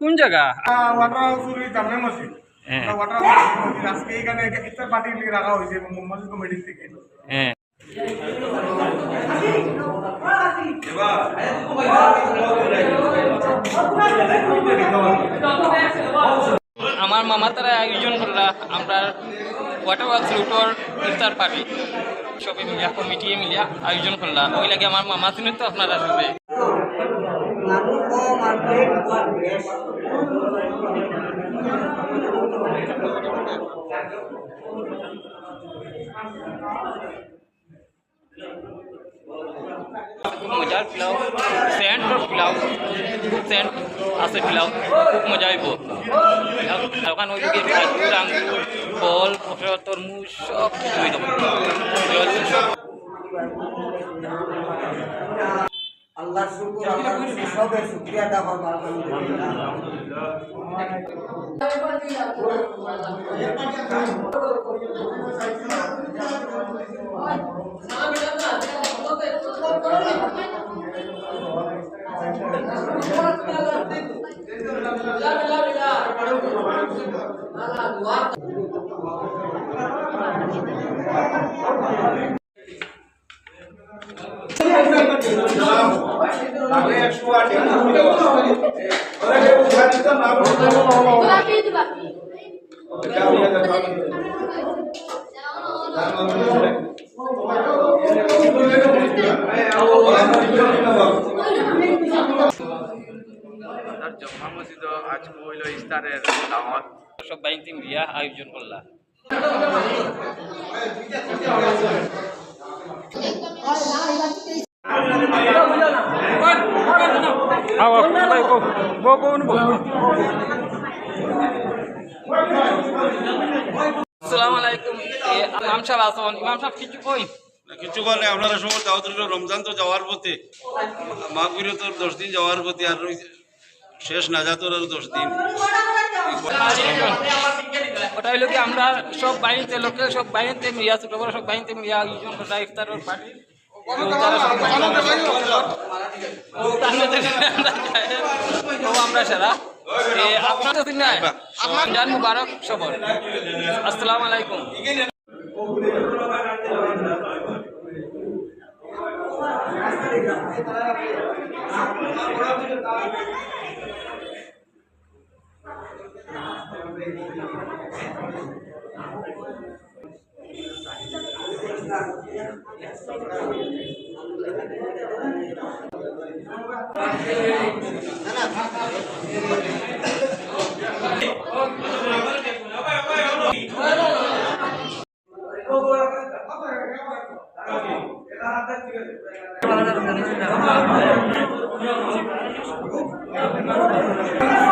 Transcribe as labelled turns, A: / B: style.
A: কোন জায়গা?
B: ওয়াটার হাউসের জামে মসজিদ।
A: হ্যাঁ
B: ওয়াটার হাউস মসজিদ আজকে এখানে ইফতার পার্টি রাখা হয়েছে মসজিদ কমিটি থেকে।
A: হ্যাঁ আমার মামা তারা আয়োজন করলা আমরা ওয়াটার ওয়ার্কস রুটর ইফতার পার্টি সবাই মিলিয়া কমিটি মিলিয়া আয়োজন করলা ওই লাগে আমার মামা শুনে তো আপনারা সবাই খুব মজার পিলাও সেন্ট পিলাও খুব সেন্ট আছে পিলাও খুব মজা হইব ওখানে ওই দিকে খেজুর আঙ্গুর ফল তরমুজ সব কিছু হয়ে যাবে
C: আল্লাহ শুকর আমরা সবে শুকরিয়া আদা করব
D: জমা মসজিদ আজকে হইল ইফতারের দাওয়াত
A: সব বাইন মিলিয়া আয়োজন করলা আসসালামু আলাইকুম ইমাম সাহেব আসুন ইমাম সাহেব কিছু কই
E: কিছু বলে আপনারা সময় দাওয়াত রইল রমজান তো যাওয়ার পথে মাগফিরাতের 10 দিন যাওয়ার পথে আর শেষ নাজাতের আর 10 দিন
A: ওটা হইল কি আমরা সব বাহিনীতে লোকের সব বাহিনীতে মিলিয়া ছোট বড় সব বাহিনীতে মিলিয়া আয়োজন করলা ইফতারের পার্টি আমরা সারা আপনার রমজান মুবারক সবর আসসালামু আলাইকুম
C: Gracias.